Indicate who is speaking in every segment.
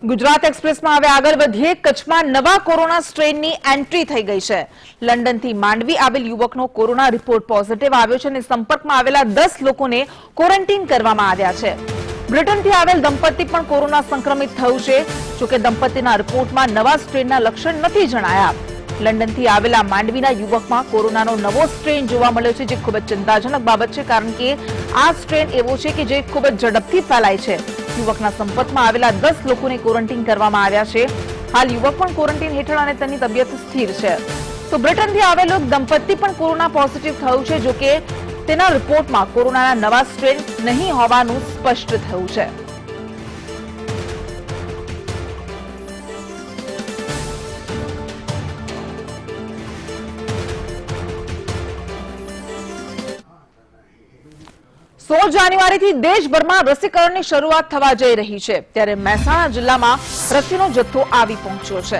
Speaker 1: ગુજરાત એક્સપ્રેસમાં હવે આગળ વધીએ। કચ્છમાં નવા કોરોના સ્ટ્રેનની એન્ટ્રી થઈ ગઈ છે। લંડનથી માંડવી આવેલ યુવકનો કોરોના રિપોર્ટ પોઝિટિવ આવ્યો છે અને સંપર્કમાં આવેલા 10 લોકોને ક્વોરન્ટાઇન કરવામાં આવ્યા છે। બ્રિટનથી આવેલ દંપતી પણ કોરોના સંક્રમિત થયું છે। જોકે દંપતીના રિપોર્ટમાં નવા સ્ટ્રેનના લક્ષણ નથી જણાયા। લંડનથી આવેલા માંડવીના યુવકમાં કોરોનાનો નવો સ્ટ્રેન જોવા મળ્યો છે, જે ખૂબ જ ચિંતાજનક બાબત છે, કારણ કે આ સ્ટ્રેન એવો છે કે જે ખૂબ જ ઝડપથી ફેલાય છે। યુવકના સંપર્કમાં આવેલા 10 લોકોને ક્વોરન્ટાઇન કરવામાં આવ્યા છે। હાલ યુવક પણ ક્વોરન્ટાઇન હેઠળ અને તેની તબિયત સ્થિર છે। તો બ્રિટનથી આવેલો દંપતી પણ કોરોના પોઝિટિવ થયું છે, જોકે તેના રિપોર્ટમાં કોરોનાના નવા સ્ટ્રેન નહીં હોવાનું સ્પષ્ટ થયું છે। सोल जान्युआरीથી દેશભરમાં રસીકરણની શરૂઆત થવા જઈ રહી છે, ત્યારે મહેસાણા જિલ્લામાં રસીનો જથ્થો આવી પહોંચ્યો છે।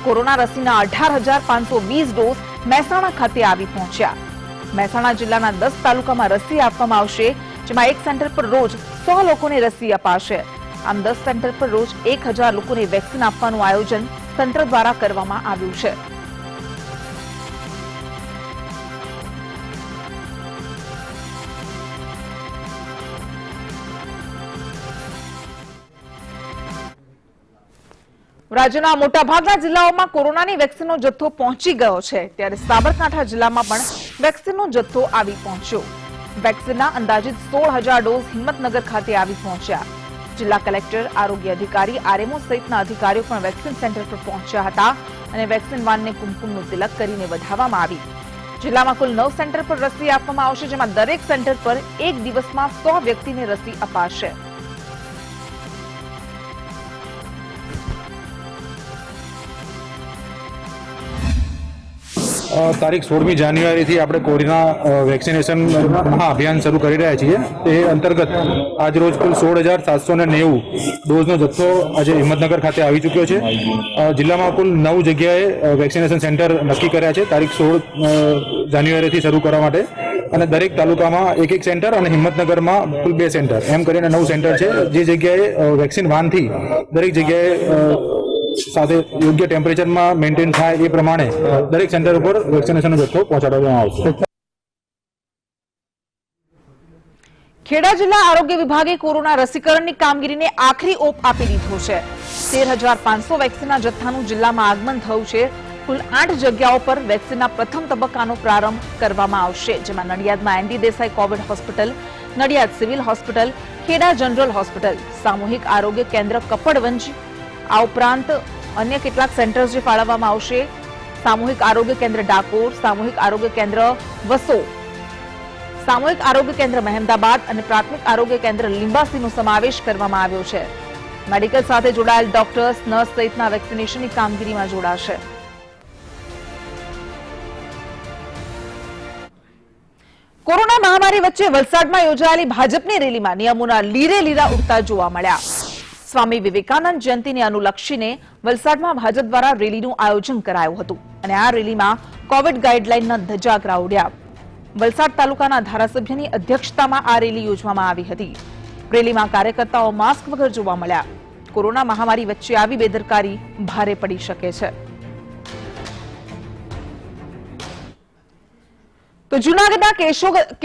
Speaker 1: કોરોના રસીના 18,520 ડોઝ મહેસાણા ખાતે આવી પહોંચ્યા। મહેસાણા જિલ્લાના 10 તાલુકામાં રસી આપવામાં આવશે, જેમાં એક સેન્ટર પર રોજ 100 લોકોને રસી અપાશે। આમ 10 સેન્ટર પર રોજ 1000 લોકોને વેક્સિન આપવાનું આયોજન તંત્ર દ્વારા કરવામાં આવ્યું છે। રાજ્યના મોટાભાગના જિલ્લાઓમાં કોરોનાની વેક્સિનનો જથ્થો પહોંચી ગયો છે, ત્યારે સાબરકાંઠા જિલ્લામાં પણ વેક્સિનનો જથ્થો આવી પહોંચ્યો। વેક્સિનના અંદાજિત 16,000 ડોઝ હિંમતનગર ખાતે આવી પહોંચ્યા। જિલ્લા કલેક્ટર, આરોગ્ય અધિકારી, આરએમઓ સહિતના અધિકારીઓ પણ વેક્સિન સેન્ટર પર પહોંચ્યા હતા અને વેક્સિન વાનને કુમકુમનું તિલક કરીને વધાવવામાં આવી। જિલ્લામાં કુલ 9 સેન્ટર પર રસી આપવામાં આવશે, જેમાં દરેક સેન્ટર પર એક દિવસમાં 100 વ્યક્તિને રસી અપાશે।
Speaker 2: તારીખ 16મી જાન્યુઆરીથી આપણે કોરોના વેક્સિનેશન અભિયાન શરૂ કરી રહ્યા છીએ। તે અંતર્ગત આજરોજ કુલ 16,790 ડોઝનો જથ્થો આજે હિંમતનગર ખાતે આવી ચૂક્યો છે। જિલ્લામાં કુલ 9 જગ્યાએ વેક્સિનેશન સેન્ટર નક્કી કર્યા છે તારીખ 16 જાન્યુઆરીથી શરૂ કરવા માટે, અને દરેક તાલુકામાં એક સેન્ટર અને હિંમતનગરમાં કુલ 2 સેન્ટર, એમ કરીને 9 સેન્ટર છે। જે જગ્યાએ વેક્સિન વાનથી દરેક જગ્યાએ સાથે યોગ્ય ટેમ્પરેચરમાં મેન્ટેન થાય એ પ્રમાણે દરેક સેન્ટર ઉપર વેક્સિનેશનનો જથ્થો પહોંચાડવામાં આવશે।
Speaker 1: ખેડા જિલ્લા આરોગ્ય વિભાગે કોરોના રસીકરણની કામગીરીને આખરી ઓપ આપી દીધો છે। 13,500 વેક્સિનના જથ્થાનું જિલ્લામાં આગમન થયું છે। કુલ 8 જગ્યાઓ પર વેક્સિનના પ્રથમ તબક્કાનો પ્રારંભ કરવામાં આવશે, જેમાં નડિયાદમાં ND Desai covid hospital, Nadiad civil hospital, Kheda general hospital, સામૂહિક આરોગ્ય કેન્દ્ર કપડવંજ, આ ઉપરાંત અન્ય કેટલાક સેન્ટર્સ જે ફાળવવામાં આવશે। સામૂહિક આરોગ્ય કેન્દ્ર ડાકોર, સામૂહિક આરોગ્ય કેન્દ્ર વસો, સામૂહિક આરોગ્ય કેન્દ્ર મહેમદાબાદ અને પ્રાથમિક આરોગ્ય કેન્દ્ર લીંબાસીનો સમાવેશ કરવામાં આવ્યો છે। મેડિકલ સાથે જોડાયેલ ડોક્ટર્સ, નર્સ સહિતના વેક્સિનેશનની કામગીરીમાં જોડાશે। કોરોના મહામારી વચ્ચે વલસાડમાં યોજાયેલી ભાજપની રેલીમાં નિયમોના લીરે લીરા ઉડતા જોવા મળ્યા। સ્વામી વિવેકાનંદ જયંતિને અનુલક્ષીને વલસાડમાં ભાજપ દ્વારા રેલીનું આયોજન કરાયું હતું અને આ રેલીમાં કોવિડ ગાઈડલાઈનના ધજાગરા ઉડ્યા। વલસાડ તાલુકાના ધારાસભ્યની અધ્યક્ષતામાં આ રેલી યોજવામાં આવી હતી। રેલીમાં કાર્યકર્તાઓ માસ્ક વગર જોવા મળ્યા। કોરોના મહામારી વચ્ચે આવી બેદરકારી ભારે પડી શકે છે। તો જૂનાગઢના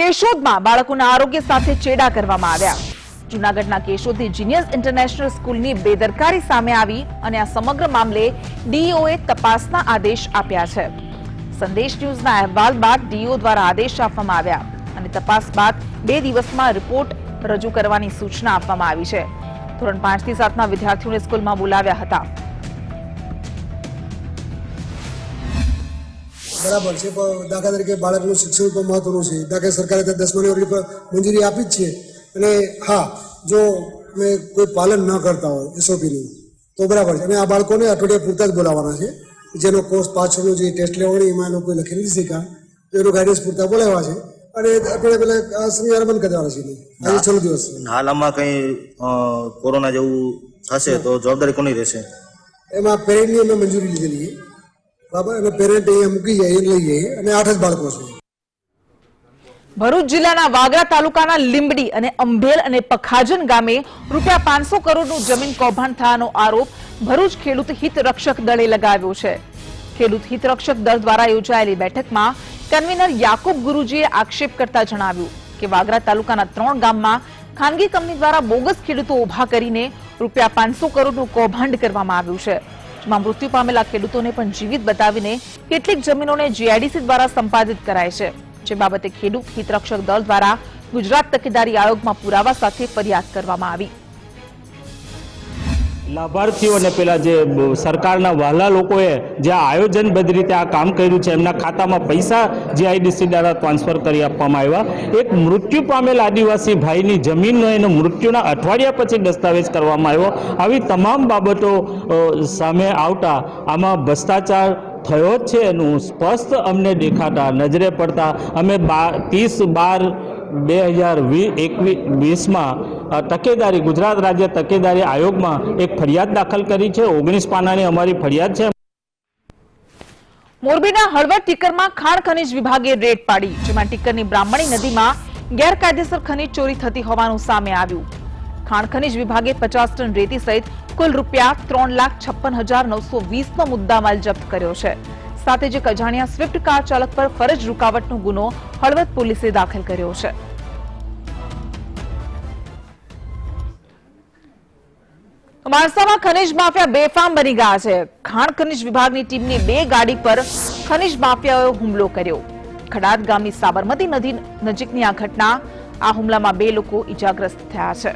Speaker 1: કેશોદમાં બાળકોના આરોગ્ય સાથે ચેડા કરવામાં આવ્યા। જૂનાગઢના કેશોદની જીનિયસ ઇન્ટરનેશનલ સ્કૂલની બેદરકારી સામે આવી અને આ સમગ્ર મામલે ડીઈઓએ તપાસના આદેશ આપ્યા છે। સંદેશ ન્યૂઝના અહેવાલ બાદ ડીઈઓ દ્વારા આદેશ આપવામાં આવ્યા અને તપાસ બાદ 2 દિવસમાં રિપોર્ટ રજૂ કરવાની સૂચના આપવામાં આવી છે। ધોરણ 5 થી 7ના વિદ્યાર્થીઓને સ્કૂલમાં બોલાવ્યા હતા।
Speaker 3: બરાબર છે, પણ દાખલા તરીકે બાળકનું શિક્ષણ પણ મહત્વનું છે। દાખલા સરકારે 10મા વર્ગ પર મંજૂરી આપી જ છે, અને હા, જો કોઈ પાલન ન કરતા હોય એસઓપીનું તો બરાબર છે, અને આ બાળકોને અઠવાડિયા પૂરતા જ બોલાવવાના છે। જેનો કોર્સ પાછળનો જે ટેસ્ટ લેવાની એમાં લોકો લખી નથી શીખ્યા, તો એનું ગાઈડન્સ પૂરતા બોલાવ્યા છે અને અઠવાડિયા પહેલા શનિવાર બંધ કરી દેવાના છે। આજે 6 દિવસ
Speaker 4: હાલ આમાં કંઈ કોરોના જેવું થશે તો જવાબદારી કોની રહેશે?
Speaker 3: એમાં પેરેન્ટની અમે મંજૂરી લીધેલી છે, બરાબર, અને પેરેન્ટ અહીંયા મૂકી જાય, એ લઈ જઈએ, અને 8 જ બાળકો છે।
Speaker 1: ભરૂચ જિલ્લાના વાગરા તાલુકાના લીંબડી અને અંભેલ અને પખાજન ગામે રૂપિયા 500 કરોડનું જમીન કૌભાંડ થયાનો આરોપ ભરૂચ ખેડૂત હિત રક્ષક દળે લગાવ્યો છે. ખેડૂત હિત રક્ષક દળ દ્વારા યોજાયેલી બેઠકમાં કન્વીનર યાકુબ ગુરુજીએ આક્ષેપ કરતા જણાવ્યું કે વાગરા તાલુકાના 3 ગામમાં ખાનગી કંપની દ્વારા બોગસ ખેડૂતો ઉભા કરીને રૂપિયા 500 કરોડનું કૌભાંડ કરવામાં આવ્યું છે, જેમાં મૃત્યુ પામેલા ખેડૂતોને પણ જીવિત બતાવીને કેટલીક જમીનોને જીઆઈડીસી દ્વારા સંપાદિત કરાય છે, જે બાબતે ખેડૂત હિતરક્ષક દળ દ્વારા ગુજરાત તકેદારી આયોગમાં પુરાવા સાથે ફરિયાદ કરવામાં આવી.
Speaker 5: લાભાર્થીઓને પેલા જે સરકારના વહાલા લોકોએ જે આયોજનબદ્ધ રીતે આ કામ કર્યું છે એમના ખાતામાં પૈસા જીઆઈડીસી દ્વારા ટ્રાન્સફર કરી આપવામાં આવ્યા. એક મૃત્યુ પામેલ આદિવાસી ભાઈની જમીનનો એનો મૃત્યુના અઠવાડિયા પછી દસ્તાવેજ કરવામાં આવ્યો. આવી તમામ બાબતો સામે આવતા આમાં ભ્રષ્ટાચાર થયો જ છે એનું સ્પષ્ટ અમને દેખાતા નજરે પડતા અમે 30/12/2021માં તકેદારી ગુજરાત રાજ્ય તકેદારી આયોગમાં એક ફરિયાદ દાખલ કરી છે. 19 પાનાની અમારી ફરિયાદ છે.
Speaker 1: મોરબીના હળવદ ટીકરમાં ખાણ ખનીજ વિભાગે રેડ પાડી, જેમાં ટીકરની બ્રાહ્મણી નદીમાં ગેરકાયદેસર ખનીજ ચોરી થતી હોવાનું સામે આવ્યું. ખાણ ખનીજ વિભાગે 50 ટન રેતી સહિત કુલ રૂપિયા 3,56,920 નો મુદ્દામાલ જપ્ત કર્યો છે. સાથે જ એક અજાણ્યા સ્વિફ્ટ કાર ચાલક પર ફરજ રૂકાવટનો ગુનો હળવદ પોલીસે દાખલ કર્યો છે. માણસામાં ખનીજ માફિયા બેફામ બની ગયા છે. ખાણ ખનીજ વિભાગની ટીમની 2 ગાડી પર ખનીજ માફિયાઓએ હુમલો કર્યો. ખડાદ ગામની સાબરમતી નદી નજીકની આ ઘટના. આ હુમલામાં 2 લોકો ઈજાગ્રસ્ત થયા છે.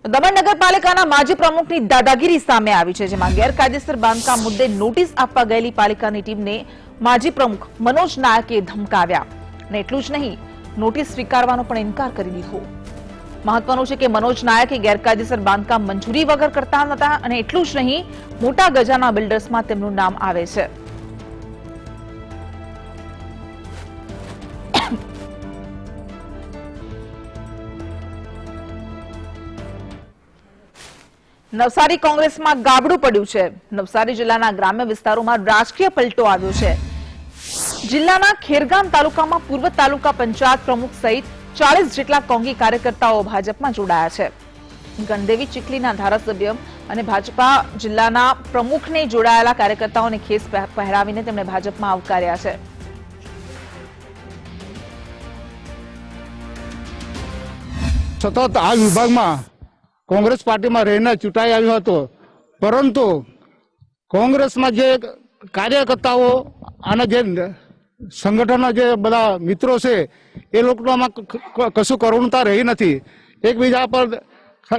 Speaker 1: દમણ નગરપાલિકાના માજી પ્રમુખની દાદાગીરી સામે આવી છે, જેમાં ગેરકાયદેસર બાંધકામ મુદ્દે નોટિસ આપવા ગયેલી પાલિકાની ટીમને માજી પ્રમુખ મનોજ નાયકે ધમકાવ્યા અને એટલું જ નહીં, નોટિસ સ્વીકારવાનો પણ ઇનકાર કરી દીધો. મહત્વનું છે કે મનોજ નાયકે ગેરકાયદેસર બાંધકામ મંજૂરી વગર કરતા હતા અને એટલું જ નહીં, મોટા ગજાના બિલ્ડર્સમાં તેમનું નામ આવે છે. નવસારી કોંગ્રેસમાં ગાબડું પડ્યું છે. નવસારી જિલ્લાના ગ્રામ્ય વિસ્તારોમાં રાજકીય પલટો આવ્યો છે. જિલ્લાના ખેરગામ તાલુકામાં પૂર્વ તાલુકા પંચાયત પ્રમુખ સહિત 40 જેટલા કોંગી કાર્યકર્તાઓ ભાજપમાં જોડાયા છે. ગણદેવી ચીખલીના ધારાસભ્ય અને ભાજપા જિલ્લાના પ્રમુખને જોડાયેલા કાર્યકર્તાઓને ખેસ પહેરાવીને તેમણે ભાજપમાં આવકાર્યા છે.
Speaker 6: સતત આ વિભાગમાં કોંગ્રેસ પાર્ટીમાં રહીને ચૂંટાઈ આવ્યો હતો, પરંતુ કોંગ્રેસમાં જે કાર્યકર્તાઓ અને જે સંગઠનના જે બધા મિત્રો છે એ લોકોમાં કશું કરુણતા રહી નથી. એકબીજા પર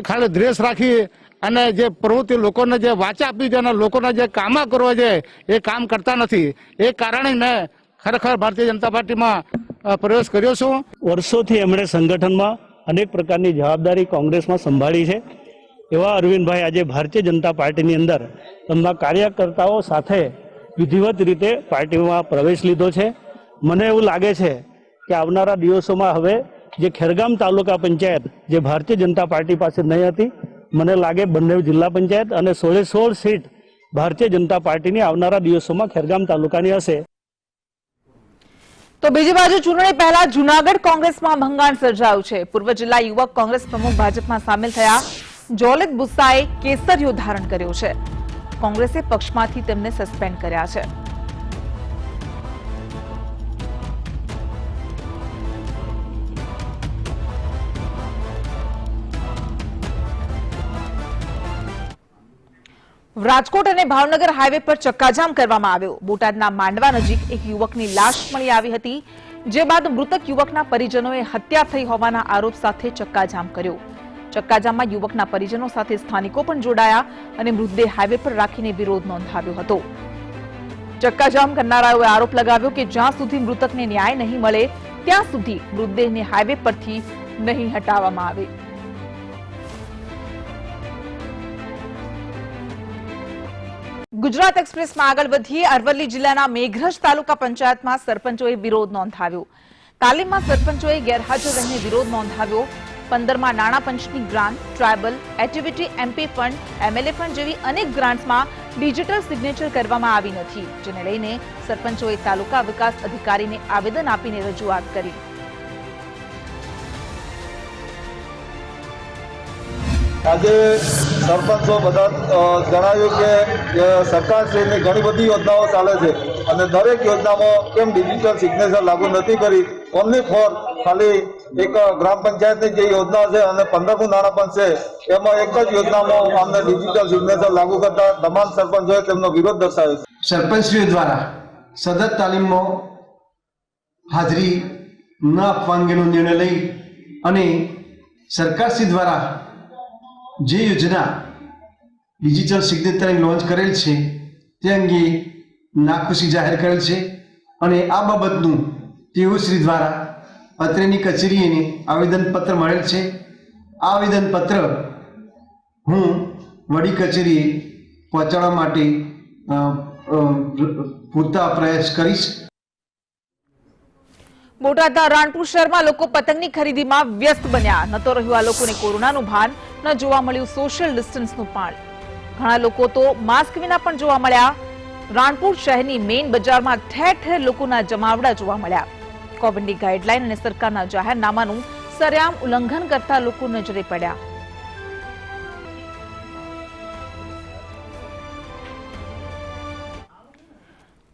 Speaker 6: ખાલી દ્વેષ રાખી અને જે પ્રવૃત્તિ લોકોને જે વાચા આપી છે અને લોકોને જે કામ કરવા છે એ કામ કરતા નથી. એ કારણે મેં ખરેખર ભારતીય જનતા પાર્ટીમાં પ્રવેશ કર્યો છું.
Speaker 5: વર્ષોથી એમણે સંગઠનમાં અનેક પ્રકારની જવાબદારી કોંગ્રેસમાં સંભાળી છે. એવા અરવિંદભાઈ આજે ભારતીય જનતા પાર્ટીની અંદર તેમના કાર્યકર્તાઓ સાથે વિધિવત રીતે પાર્ટીમાં પ્રવેશ લીધો છે. મને એવું લાગે છે કે આવનારા દિવસોમાં હવે જે ખેરગામ તાલુકા પંચાયત જે ભારતીય જનતા પાર્ટી પાસે નહીં હતી, મને લાગે બંને જિલ્લા પંચાયત અને 16 સીટ ભારતીય જનતા પાર્ટીની આવનારા દિવસોમાં ખેરગામ તાલુકાની હશે.
Speaker 1: તો બીજી બાજુ ચૂંટણી પહેલા જૂનાગઢ કોંગ્રેસમાં ભંગાણ સર્જાયું છે. પૂર્વ જિલ્લા યુવક કોંગ્રેસ પ્રમુખ ભાજપમાં સામેલ થયા જોલિત બુસ્સાએ કેસરિયો ધારણ કર્યો છે. કોંગ્રેસે પક્ષમાંથી તેમને સસ્પેન્ડ કર્યા છે. રાજકોટ અને ભાવનગર હાઈવે પર ચક્કાજામ કરવામાં આવ્યો. બોટાદના માંડવા નજીક એક યુવકની લાશ મળી આવી હતી, જે બાદ મૃતક યુવકના પરિજનોએ હત્યા થઈ હોવાના આરોપ સાથે ચક્કાજામ કર્યો. ચક્કાજામમાં યુવકના પરિજનો સાથે સ્થાનિકો પણ જોડાયા અને મૃતદેહ હાઈવે પર રાખીને વિરોધ નોંધાવ્યો હતો. ચક્કાજામ કરનારાઓએ આરોપ લગાવ્યો કે જ્યાં સુધી મૃતકને ન્યાય નહીં મળે ત્યાં સુધી મૃતદેહને હાઈવે પરથી નહીં હટાવવામાં આવે. ગુજરાત એક્સપ્રેસમાં આગળ વધીએ. અરવલ્લી જિલ્લાના મેઘરજ તાલુકા પંચાયતમાં સરપંચોએ વિરોધ નોંધાવ્યો. તાલીમમાં સરપંચોએ ગેરહાજર રહીને વિરોધ નોંધાવ્યો. 15માં નાણાં પંચની grant, tribal, activity, MP fund, MLA fund જેવી અનેક ગ્રાન્ટ્સમાં ડિજિટલ સિગ્નેચર કરવામાં આવી નથી, જેને લઈને સરપંચોએ તાલુકા વિકાસ અધિકારીને આવેદન આપીને રજૂઆત કરી.
Speaker 7: આજે સરપંચો બધા જણાવ્યું કે સરકારશ્રીની ઘણી બધી યોજનાઓ ચાલે છે અને દરેક યોજનામાં કેમ ડિજિટલ સિગ્નેચર લાગુ નથી કરી. ઓનલી ફોર ખાલી એક ગ્રામ પંચાયતની જે યોજના છે અને 15મું નાણાં પંચ છે એમાં એક જ યોજનામાં અમને ડિજિટલ સિગ્નેચર લાગુ કરતા તમામ સરપંચોએ તેમનો વિરોધ દર્શાવ્યો છે.
Speaker 8: સરપંચશ્રીઓ દ્વારા સતત તાલીમમાં હાજરી ન આપવા અંગેનો નિર્ણય લઈ અને સરકારશ્રી દ્વારા જે યોજના ડિજિટલ સિગ્નેચર લોન્ચ કરેલ છે તે અંગે નાખુશી જાહેર કરેલ છે અને આ બાબતનું તેઓશ્રી દ્વારા અત્રેની કચેરીને આવેદનપત્ર મળેલ છે. આ આવેદનપત્ર હું વડી કચેરીએ પહોંચાડવા માટે પૂરતા પ્રયાસ કરીશ.
Speaker 1: બોટાદના રાણપુર શહેરમાં લોકો પતંગની ખરીદીમાં વ્યસ્ત બન્યા. ન તો રહ્યું આ લોકોને કોરોનાનું ભાન, ન જોવા મળ્યું સોશિયલ ડિસ્ટન્સનું પાળ. ઘણા લોકો તો માસ્ક વિના પણ જોવા મળ્યા. રાણપુર શહેરની મેઇન બજારમાં ઠેર ઠેર લોકોના જમાવડા જોવા મળ્યા. કોવિડની ગાઈડલાઈન અને સરકારના જાહેરનામાનું સરેઆમ ઉલ્લંઘન કરતા લોકો નજરે પડ્યા.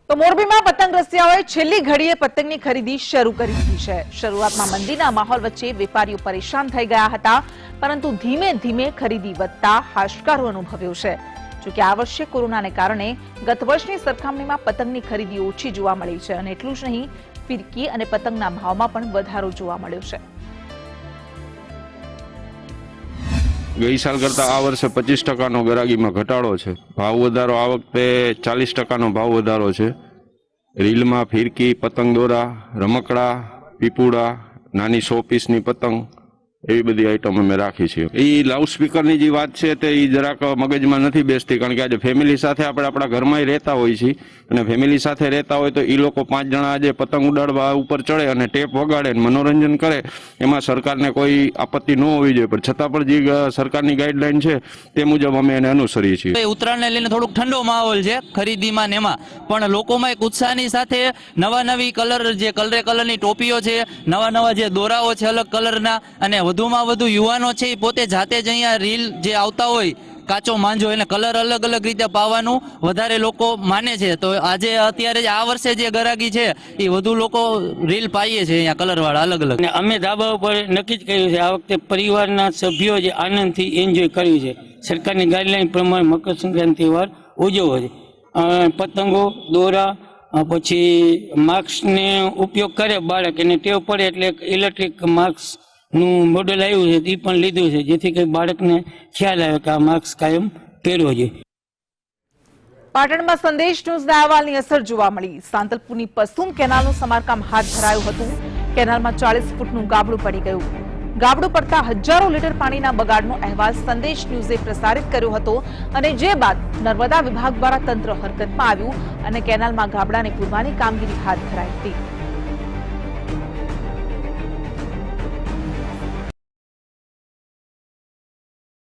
Speaker 1: તો મોરબીમાં પતંગ રસિયાઓએ છેલ્લી ઘડીએ પતંગની ખરીદી શરૂ કરી દીધી છે. શરૂઆતમાં મંદીના માહોલ વચ્ચે વેપારીઓ પરેશાન થઈ ગયા હતા, પરંતુ ધીમે ધીમે ખરીદી વધતા હાશકારો અનુભવ્યો છે. જોકે આ વર્ષે કોરોનાને કારણે ગત વર્ષની સરખામણીમાં પતંગની ખરીદી ઓછી જોવા મળી છે અને એટલું જ નહીં, ફિરકી અને પતંગના ભાવમાં પણ વધારો જોવા મળ્યો છે.
Speaker 9: ગઈ સાલ કરતા આ વર્ષે 25% ગરાગીમાં ઘટાડો છે. ભાવ વધારો આ વખતે 40% ભાવ વધારો છે. રીલમાં ફિરકી, પતંગ દોરા, રમકડા, પીપુડા, નાની 100 પીસની પતંગ, એવી બધી આઈટમ અમે રાખી છે. એ લાઉડ સ્પીકરની જે વાત છે તે એ જરાક મગજમાં નથી બેસતી, કારણ કે આજે ફેમિલી સાથે આપણે આપણા ઘરમાં રહેતા હોઈએ છીએ અને ફેમિલી સાથે રહેતા હોય તો એ લોકો 5 જણા આજે પતંગ ઉડાડવા ઉપર ચડે અને ટેપ વગાડે મનોરંજન કરે, એમાં સરકારને કોઈ આપત્તિ ન હોવી જોઈએ, પણ છતાં પણ જે સરકારની ગાઈડલાઈન છે તે મુજબ અમે એને અનુસરીએ છીએ.
Speaker 10: ઉત્તરાયણને લઈને થોડુંક ઠંડો માહોલ છે ખરીદીમાં ને એમાં, પણ લોકોમાં એક ઉત્સાહની સાથે નવી કલરની ટોપીઓ છે, નવા જે દોરાઓ છે અલગ કલરના, અને વધુમાં વધુ યુવાનો છે એ પોતે જાતે જ અહીંયા રીલ જે આવતા હોય કાચો માંજો એને કલર અલગ રીતે પાવાનું વધારે લોકો માને છે. તો આજે અત્યારે આ વર્ષે જે ગરાગી છે એ વધુ લોકો રીલ પાઈએ છે અહીંયા કલરવાળા અલગ.
Speaker 11: અમે ધાબા ઉપર નક્કી જ કર્યું છે આ વખતે પરિવારના સભ્યો જે આનંદથી એન્જોય કર્યું છે. સરકારની ગાઈડલાઈન પ્રમાણે મકર સંક્રાંતિ તહેવાર ઉજવવો છે. પતંગો, દોરા, પછી માસ્કને ઉપયોગ કરે બાળક, એને ટેવ પડે એટલે ઇલેક્ટ્રિક માસ્ક નું મોડેલ આવ્યું છે તે પણ લીધું છે, જેથી કરી બાળકને ખ્યાલ આવે કે આ માસ્ક કાયમ પહેરવો જોઈએ.
Speaker 1: પાટણમાં સંદેશ ન્યૂઝના અહેવાલની અસર જોવા મળી. સાંતલપુરની પસુમ કેનાલનું સમારકામ હાથ ધરાયું હતું. કેનાલમાં 40 ફૂટનું ગાબડું પડી ગયું. ગાબડું પડતા હજારો લીટર પાણીના બગાડનો અહેવાલ સંદેશ ન્યૂઝે પ્રસારિત કર્યો હતો અને જે બાદ નર્મદા વિભાગ દ્વારા તંત્ર હરકતમાં આવ્યું અને કેનાલમાં ગાબડાને પૂરવાની કામગીરી હાથ ધરાઈ હતી.